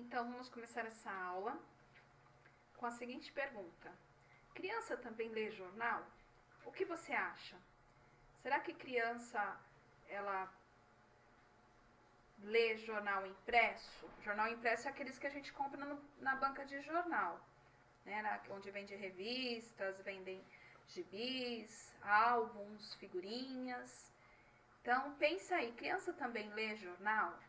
Então, vamos começar essa aula com a seguinte pergunta. Criança também lê jornal? O que você acha? Será que criança, ela lê jornal impresso? Jornal impresso é aqueles que a gente compra na banca de jornal, né? Onde vende revistas, vendem gibis, álbuns, figurinhas. Então, pensa aí, criança também lê jornal?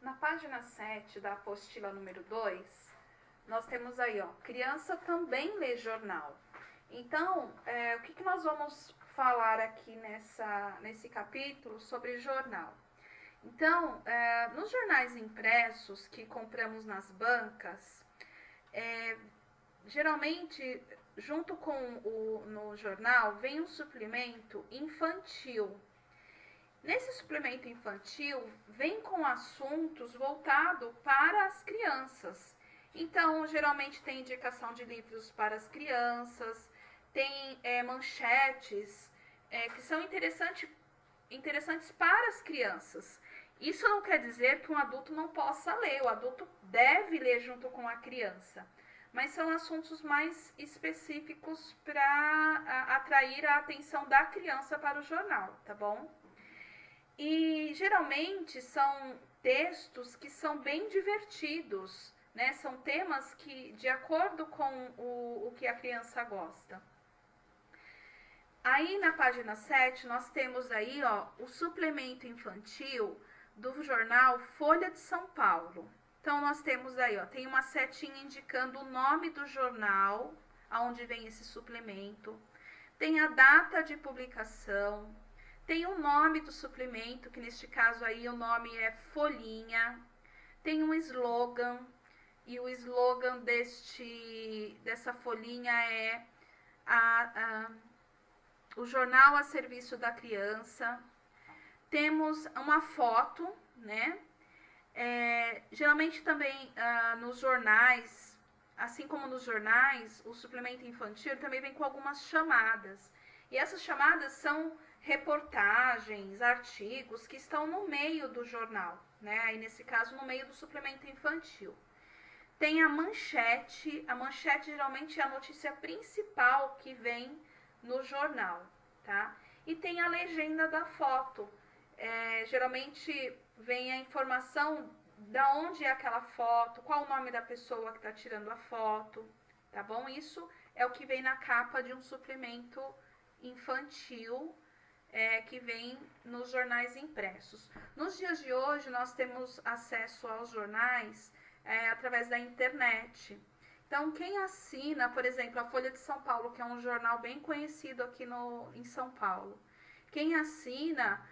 Na página 7 da apostila número 2, nós temos aí, ó, criança também lê jornal. Então, o que nós vamos falar aqui nesse capítulo sobre jornal? Então, nos jornais impressos que compramos nas bancas, geralmente, junto com no jornal, vem um suplemento infantil. Nesse suplemento infantil, vem com assuntos voltados para as crianças. Então, geralmente tem indicação de livros para as crianças, tem manchetes que são interessantes para as crianças. Isso não quer dizer que um adulto não possa ler, o adulto deve ler junto com a criança. Mas são assuntos mais específicos para atrair a atenção da criança para o jornal, tá bom? E geralmente são textos que são bem divertidos, né? São temas que, de acordo com o que a criança gosta. Aí na página 7 nós temos aí, ó, o suplemento infantil do jornal Folha de São Paulo. Então nós temos aí, ó, tem uma setinha indicando o nome do jornal, aonde vem esse suplemento. Tem a data de publicação. Tem o nome do suplemento, que neste caso aí o nome é Folhinha. Tem um slogan, e o slogan dessa folhinha é o jornal a serviço da criança. Temos uma foto, né? Geralmente também nos jornais, assim como nos jornais, o suplemento infantil também vem com algumas chamadas. E essas chamadas são reportagens, artigos que estão no meio do jornal, né? Aí nesse caso no meio do suplemento infantil. Tem a manchete geralmente é a notícia principal que vem no jornal, tá? E tem a legenda da foto. Geralmente vem a informação da onde é aquela foto, qual o nome da pessoa que está tirando a foto, tá bom? Isso é o que vem na capa de um suplemento infantil que vem nos jornais impressos. Nos dias de hoje, nós temos acesso aos jornais através da internet. Então, quem assina, por exemplo, a Folha de São Paulo, que é um jornal bem conhecido aqui em São Paulo, quem assina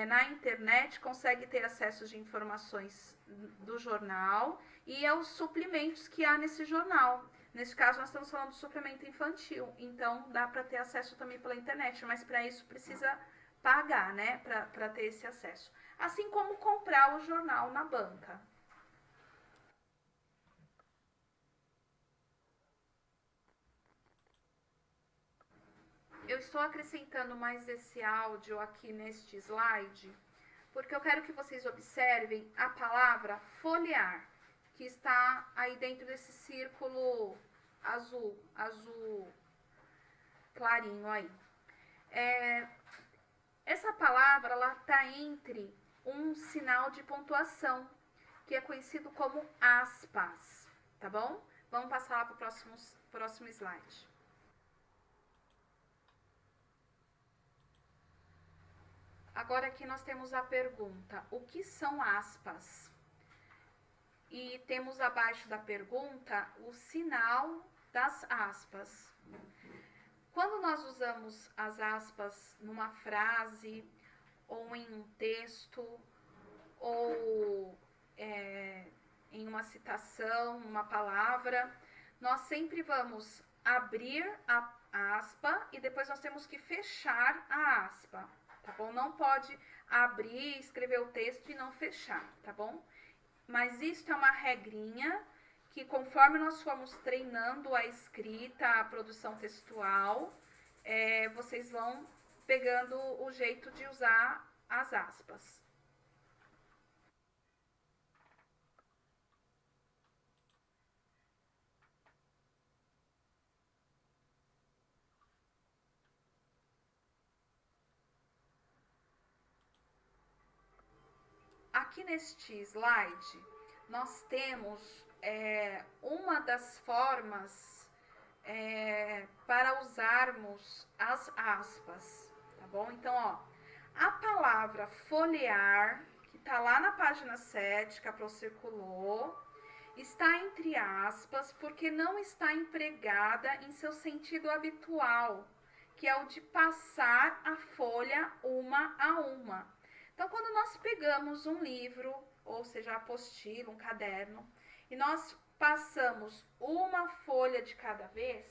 na internet consegue ter acesso de informações do jornal e aos suplementos que há nesse jornal. Nesse caso, nós estamos falando do suplemento infantil, então dá para ter acesso também pela internet, mas para isso precisa pagar, né, para ter esse acesso. Assim como comprar o jornal na banca. Eu estou acrescentando mais esse áudio aqui neste slide, porque eu quero que vocês observem a palavra folhear, que está aí dentro desse círculo azul clarinho aí. Essa palavra, ela está entre um sinal de pontuação, que é conhecido como aspas, tá bom? Vamos passar lá para o próximo slide. Agora aqui nós temos a pergunta, o que são aspas? E temos abaixo da pergunta o sinal das aspas. Quando nós usamos as aspas numa frase, ou em um texto, ou em uma citação, uma palavra, nós sempre vamos abrir a aspa e depois nós temos que fechar a aspa, tá bom? Não pode abrir, escrever o texto e não fechar, tá bom? Mas isso é uma regrinha que conforme nós formos treinando a escrita, a produção textual, vocês vão pegando o jeito de usar as aspas. Aqui neste slide, nós temos uma das formas para usarmos as aspas, tá bom? Então, ó, a palavra folhear, que tá lá na página 7, que a Pro circulou, está entre aspas porque não está empregada em seu sentido habitual, que é o de passar a folha uma a uma. Então, quando nós pegamos um livro, ou seja, apostila, um caderno, e nós passamos uma folha de cada vez,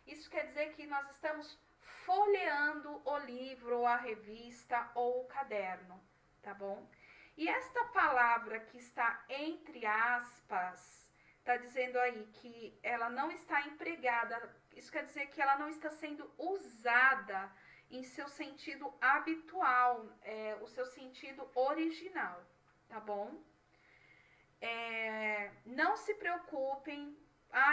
isso quer dizer que nós estamos folheando o livro, ou a revista, ou o caderno, tá bom? E esta palavra que está entre aspas, está dizendo aí que ela não está empregada, isso quer dizer que ela não está sendo usada em seu sentido habitual, o seu sentido original, tá bom? Não se preocupem,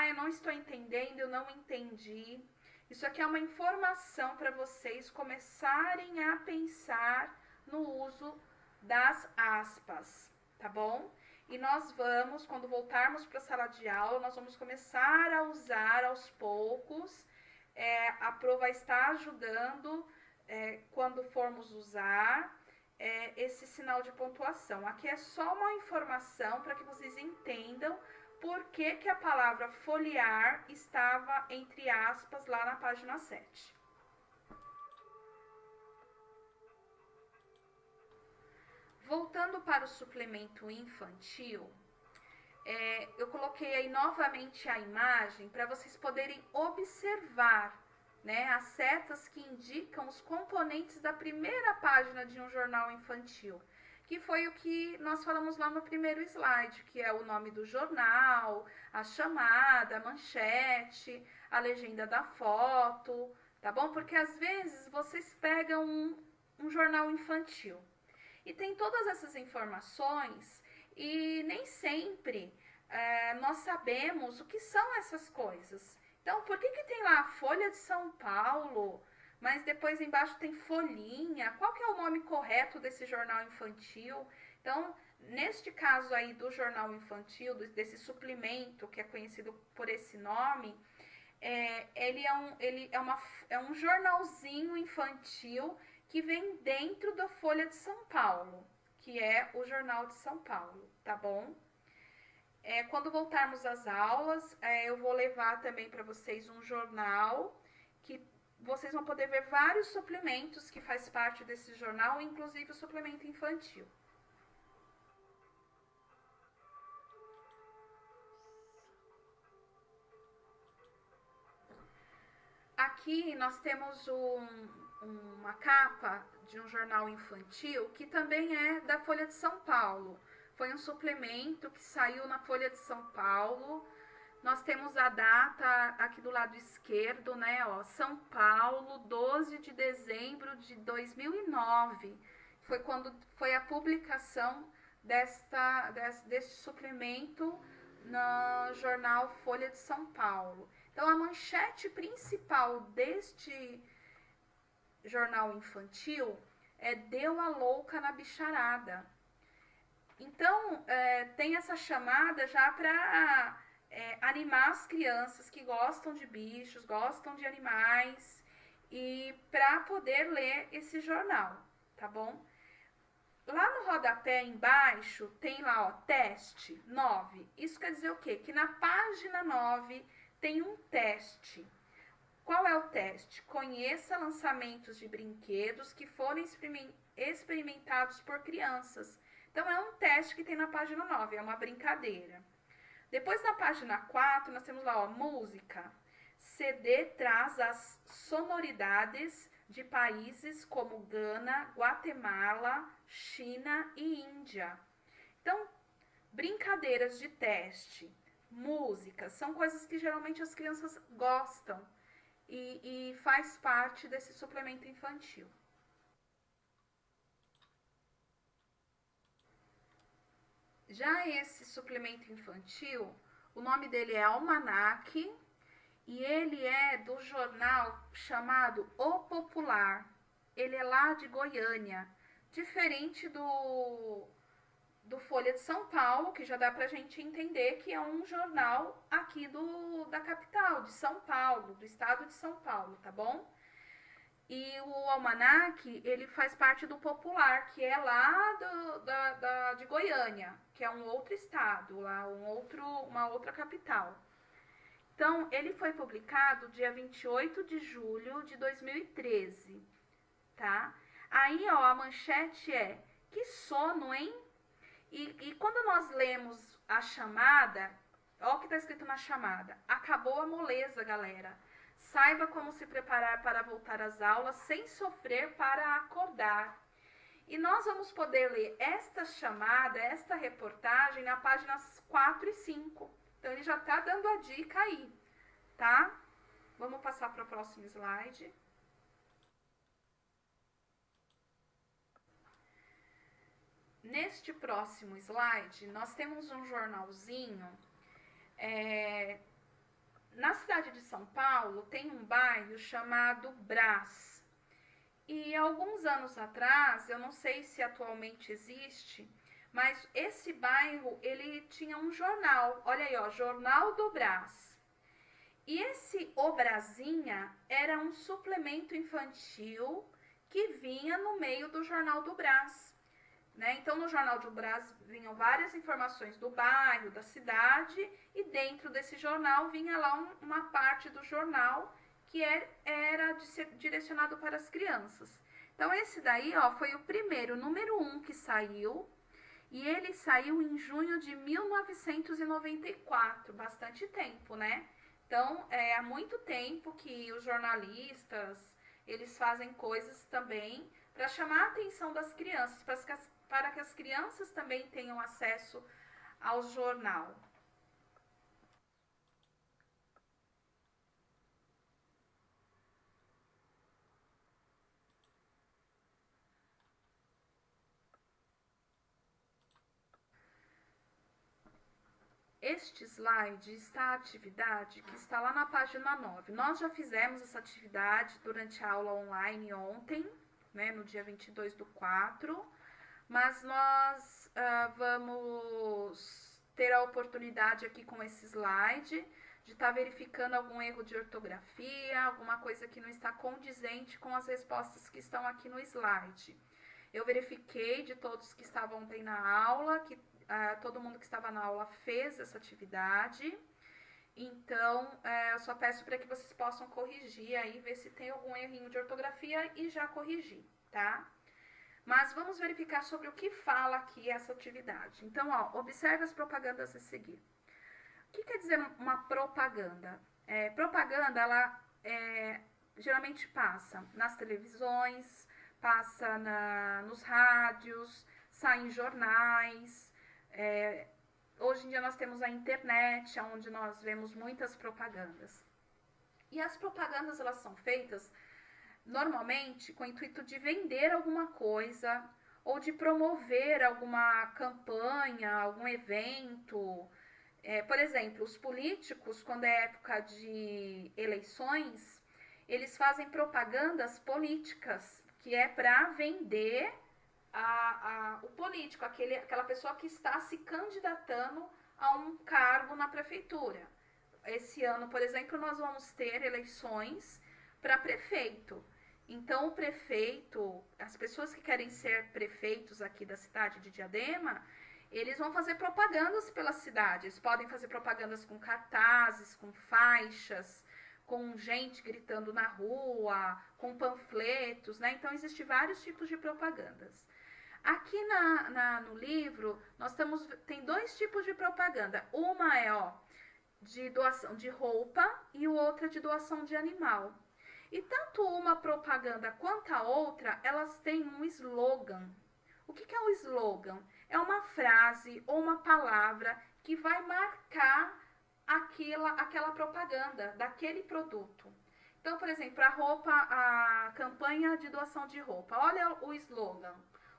eu não estou entendendo, eu não entendi. Isso aqui é uma informação para vocês começarem a pensar no uso das aspas, tá bom? E nós vamos, quando voltarmos para a sala de aula, nós vamos começar a usar aos poucos. A Pro vai estar ajudando quando formos usar esse sinal de pontuação. Aqui é só uma informação para que vocês entendam por que a palavra folhear estava entre aspas lá na página 7. Voltando para o suplemento infantil, eu coloquei aí novamente a imagem para vocês poderem observar, né, as setas que indicam os componentes da primeira página de um jornal infantil, que foi o que nós falamos lá no primeiro slide, que é o nome do jornal, a chamada, a manchete, a legenda da foto, tá bom? Porque às vezes vocês pegam um jornal infantil e tem todas essas informações e nem sempre nós sabemos o que são essas coisas. Então, por que tem lá a Folha de São Paulo, mas depois embaixo tem Folhinha? Qual que é o nome correto desse jornal infantil? Então, neste caso aí do jornal infantil, desse suplemento que é conhecido por esse nome, ele é um jornalzinho infantil que vem dentro da Folha de São Paulo, que é o Jornal de São Paulo, tá bom? Quando voltarmos às aulas, eu vou levar também para vocês um jornal que vocês vão poder ver vários suplementos que faz parte desse jornal, inclusive o suplemento infantil. Aqui nós temos uma capa de um jornal infantil que também é da Folha de São Paulo. Foi um suplemento que saiu na Folha de São Paulo. Nós temos a data aqui do lado esquerdo, né? Ó, São Paulo, 12 de dezembro de 2009. Foi quando foi a publicação deste suplemento no jornal Folha de São Paulo. Então, a manchete principal deste jornal infantil é Deu a louca na bicharada. Então, tem essa chamada já para animar as crianças que gostam de bichos, gostam de animais, e para poder ler esse jornal, tá bom? Lá no rodapé embaixo tem lá, ó, teste 9. Isso quer dizer o quê? Que na página 9 tem um teste. Qual é o teste? Conheça lançamentos de brinquedos que foram experimentados por crianças. Então, é um teste que tem na página 9, é uma brincadeira. Depois, na página 4, nós temos lá, ó, música. CD traz as sonoridades de países como Gana, Guatemala, China e Índia. Então, brincadeiras de teste, músicas, são coisas que geralmente as crianças gostam e faz parte desse suplemento infantil, Já esse suplemento infantil, o nome dele é Almanac e ele é do jornal chamado O Popular. Ele é lá de Goiânia, diferente do Folha de São Paulo, que já dá pra gente entender que é um jornal aqui da capital, de São Paulo, do estado de São Paulo, tá bom? E o Almanac, ele faz parte do Popular, que é lá de Goiânia, que é um outro estado, lá uma outra capital. Então, ele foi publicado dia 28 de julho de 2013, tá? Aí, ó, a manchete é: que sono, hein? E quando nós lemos a chamada, ó o que está escrito na chamada: acabou a moleza, galera. Saiba como se preparar para voltar às aulas sem sofrer para acordar. E nós vamos poder ler esta chamada, esta reportagem, na páginas 4 e 5. Então, ele já está dando a dica aí, tá? Vamos passar para o próximo slide. Neste próximo slide, nós temos um jornalzinho. Na cidade de São Paulo, tem um bairro chamado Brás. E alguns anos atrás, eu não sei se atualmente existe, mas esse bairro, ele tinha um jornal. Olha aí, ó, Jornal do Brás. E esse O Brasinha era um suplemento infantil que vinha no meio do Jornal do Brás. Né? Então, no Jornal do Brás vinham várias informações do bairro, da cidade, e dentro desse jornal vinha lá uma parte do jornal que era direcionado para as crianças. Então, esse daí, ó, foi o primeiro, número 1 que saiu, e ele saiu em junho de 1994, bastante tempo, né? Então, há muito tempo que os jornalistas, eles fazem coisas também para chamar a atenção das crianças, para que as crianças também tenham acesso ao jornal. Este slide está a atividade que está lá na página 9. Nós já fizemos essa atividade durante a aula online ontem, né, no dia 22/4, mas nós vamos ter a oportunidade aqui com esse slide de estar verificando algum erro de ortografia, alguma coisa que não está condizente com as respostas que estão aqui no slide. Eu verifiquei de todos que estavam ontem na aula, que todo mundo que estava na aula fez essa atividade. Então, eu só peço para que vocês possam corrigir aí, ver se tem algum errinho de ortografia e já corrigir, tá? Mas vamos verificar sobre o que fala aqui essa atividade. Então, ó, observe as propagandas a seguir. O que quer dizer uma propaganda? Propaganda, ela geralmente passa nas televisões, passa nos rádios, sai em jornais. Hoje em dia nós temos a internet, onde nós vemos muitas propagandas. E as propagandas, elas são feitas normalmente com o intuito de vender alguma coisa ou de promover alguma campanha, algum evento. Por exemplo, os políticos, quando é época de eleições, eles fazem propagandas políticas, que é para vender o político, aquela pessoa que está se candidatando a um cargo na prefeitura. Esse ano, por exemplo, nós vamos ter eleições para prefeito. Então, o prefeito, as pessoas que querem ser prefeitos aqui da cidade de Diadema, eles vão fazer propagandas pela cidade. Eles podem fazer propagandas com cartazes, com faixas, com gente gritando na rua, com panfletos, né? Então, existem vários tipos de propagandas. Aqui no livro, tem 2 tipos de propaganda. Uma é, ó, de doação de roupa e o outra de doação de animal. E tanto uma propaganda quanto a outra, elas têm um slogan. O que é o slogan? É uma frase ou uma palavra que vai marcar aquela propaganda daquele produto. Então, por exemplo, a campanha de doação de roupa. Olha o slogan: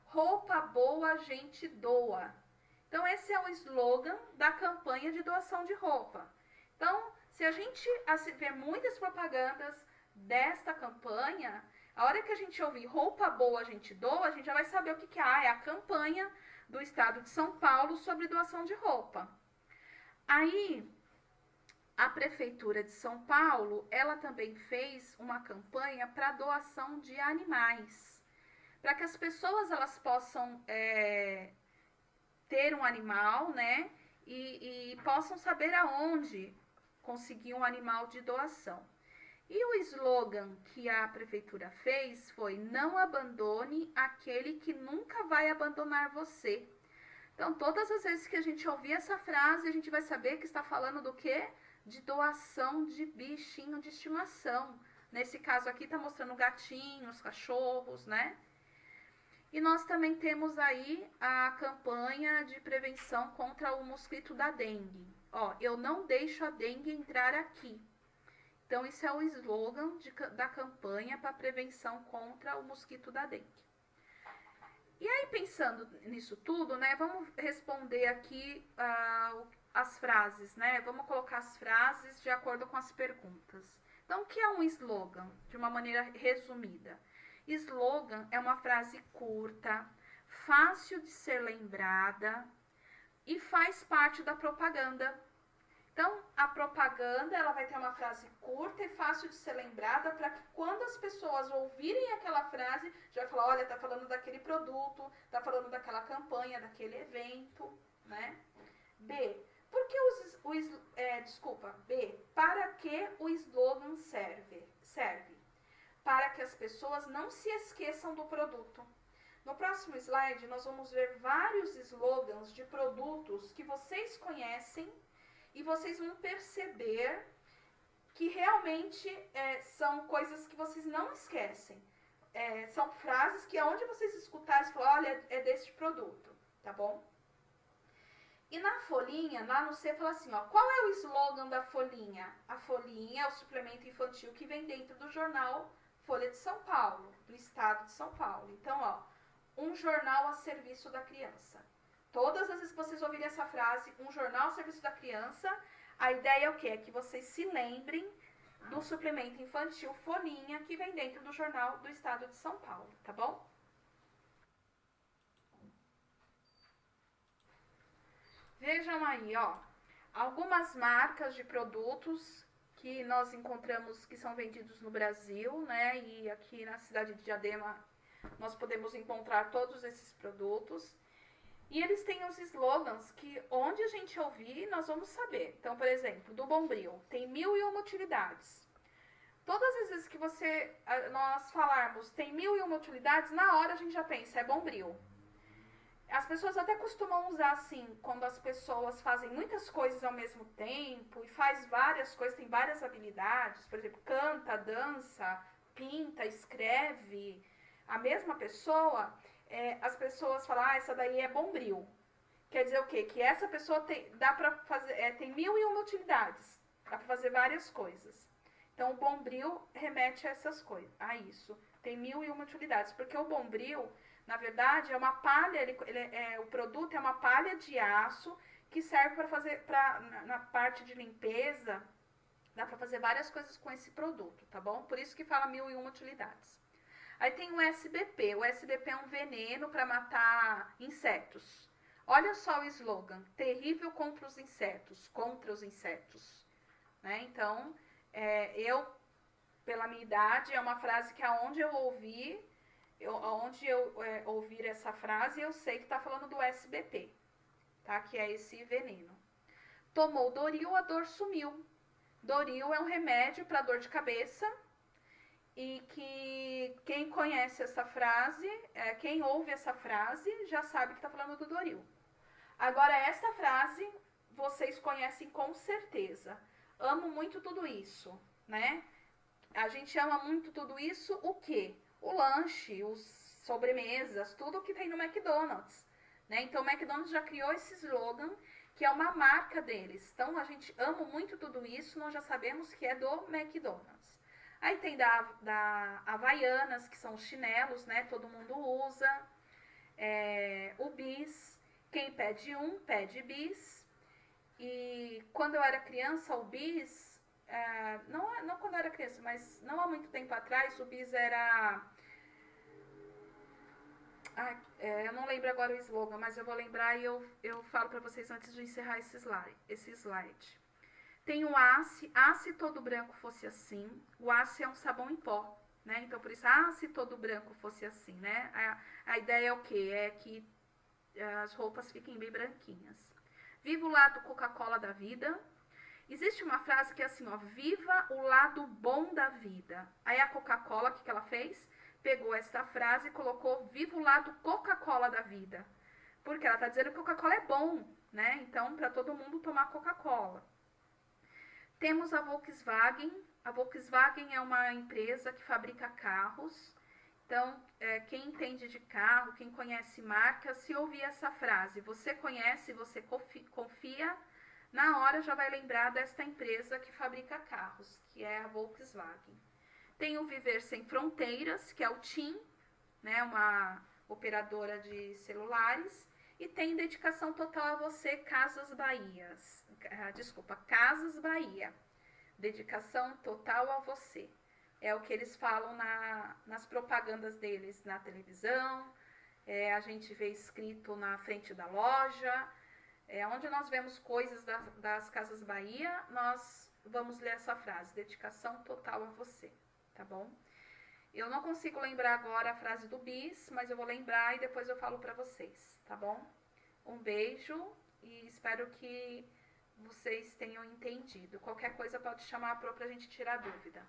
roupa boa, a gente doa. Então, esse é o slogan da campanha de doação de roupa. Então, se a gente vê muitas propagandas desta campanha, a hora que a gente ouvir roupa boa a gente doa, a gente já vai saber o que é. É a campanha do estado de São Paulo sobre doação de roupa. Aí, a Prefeitura de São Paulo, ela também fez uma campanha para doação de animais, para que as pessoas elas possam ter um animal, né, e possam saber aonde conseguir um animal de doação. E o slogan que a prefeitura fez foi: não abandone aquele que nunca vai abandonar você. Então, todas as vezes que a gente ouvir essa frase, a gente vai saber que está falando do quê? De doação de bichinho de estimação. Nesse caso aqui está mostrando gatinhos, cachorros, né? E nós também temos aí a campanha de prevenção contra o mosquito da dengue. Ó, eu não deixo a dengue entrar aqui. Então, esse é o slogan da campanha para prevenção contra o mosquito da dengue. E aí, pensando nisso tudo, né, vamos responder aqui as frases, né? Vamos colocar as frases de acordo com as perguntas. Então, o que é um slogan? De uma maneira resumida. Slogan é uma frase curta, fácil de ser lembrada e faz parte da propaganda. Então, a propaganda ela vai ter uma frase curta e fácil de ser lembrada para que quando as pessoas ouvirem aquela frase, já vai falar, olha, tá falando daquele produto, tá falando daquela campanha, daquele evento, né? B. Por que B. Para que o slogan serve? Para que as pessoas não se esqueçam do produto. No próximo slide, nós vamos ver vários slogans de produtos que vocês conhecem e vocês vão perceber que realmente são coisas que vocês não esquecem. São frases que aonde vocês escutarem, você fala, olha, é deste produto, tá bom? E na folhinha, lá no C, fala assim, ó, qual é o slogan da folhinha? A folhinha é o suplemento infantil que vem dentro do jornal Folha de São Paulo, do estado de São Paulo. Então, ó, um jornal a serviço da criança. Todas as vezes que vocês ouvirem essa frase, um jornal a serviço da criança, a ideia é o quê? É que vocês se lembrem do suplemento infantil Folhinha, que vem dentro do jornal do estado de São Paulo, tá bom? Vejam aí, ó, algumas marcas de produtos que nós encontramos que são vendidos no Brasil, né? E aqui na cidade de Diadema nós podemos encontrar todos esses produtos. E eles têm os slogans que onde a gente ouvir, nós vamos saber. Então, por exemplo, do Bombril, tem 1001 utilidades. Todas as vezes que nós falarmos tem 1001 utilidades, na hora a gente já pensa, é Bombril. As pessoas até costumam usar assim, quando as pessoas fazem muitas coisas ao mesmo tempo e faz várias coisas, tem várias habilidades, por exemplo, canta, dança, pinta, escreve, a mesma pessoa, as pessoas falam, essa daí é Bombril. Quer dizer o quê? Que essa pessoa tem 1001 utilidades, dá para fazer várias coisas. Então, o Bombril remete a essas coisas, a isso. Tem 1001 utilidades, porque o Bombril, na verdade, é uma palha, o produto é uma palha de aço que serve para fazer, na parte de limpeza, dá para fazer várias coisas com esse produto, tá bom? Por isso que fala 1001 utilidades. Aí tem o SBP. O SBP é um veneno para matar insetos. Olha só o slogan: terrível contra os insetos. Né? Então, pela minha idade, é uma frase que aonde eu ouvir essa frase, eu sei que está falando do SBP, tá? Que é esse veneno. Tomou Doril, a dor sumiu. Doril é um remédio para dor de cabeça. E que quem conhece essa frase, quem ouve essa frase, já sabe que está falando do Doril. Agora, essa frase vocês conhecem com certeza. Amo muito tudo isso, né? A gente ama muito tudo isso, o quê? O lanche, os sobremesas, tudo que tem no McDonald's, né? Então, o McDonald's já criou esse slogan, que é uma marca deles. Então, a gente ama muito tudo isso, nós já sabemos que é do McDonald's. Aí tem da Havaianas, que são os chinelos, né? Todo mundo usa. O Bis, Quem pede um, pede bis. E quando eu era criança, o bis, não quando eu era criança, mas não há muito tempo atrás, o bis era... eu não lembro agora o slogan, mas eu vou lembrar e eu falo para vocês antes de encerrar esse slide. Tem o se todo branco fosse assim. O é um sabão em pó, né? Então, por isso, se todo branco fosse assim, né? A ideia é o quê? É que as roupas fiquem bem branquinhas. Viva o lado Coca-Cola da vida. Existe uma frase que é assim, ó, viva o lado bom da vida. Aí a Coca-Cola, o que ela fez? Pegou esta frase e colocou viva o lado Coca-Cola da vida. Porque ela está dizendo que Coca-Cola é bom, né? Então, para todo mundo tomar Coca-Cola. Temos a Volkswagen. A Volkswagen é uma empresa que fabrica carros. Então, quem entende de carro, quem conhece marca, se ouvir essa frase, você conhece, você confia, na hora já vai lembrar desta empresa que fabrica carros, que é a Volkswagen. Tem o Viver Sem Fronteiras, que é o TIM, né, uma operadora de celulares. E tem Dedicação Total a Você, Casas Bahia. Casas Bahia. Dedicação total a você. É o que eles falam nas propagandas deles na televisão. A gente vê escrito na frente da loja. Onde nós vemos coisas das Casas Bahia, nós vamos ler essa frase, dedicação total a você, tá bom? Eu não consigo lembrar agora a frase do bis, mas eu vou lembrar e depois eu falo pra vocês, tá bom? Um beijo e espero que vocês tenham entendido. Qualquer coisa pode chamar a Pro pra gente tirar dúvida.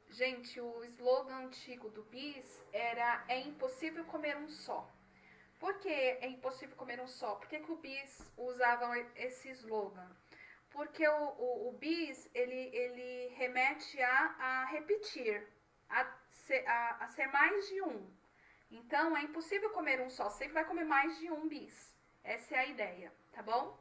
Gente, o slogan antigo do bis era é impossível comer um só. Por que é impossível comer um só? Por que o bis usava esse slogan? Porque o bis, ele remete a repetir, a ser mais de um. Então, é impossível comer um só, sempre vai comer mais de um bis. Essa é a ideia, tá bom?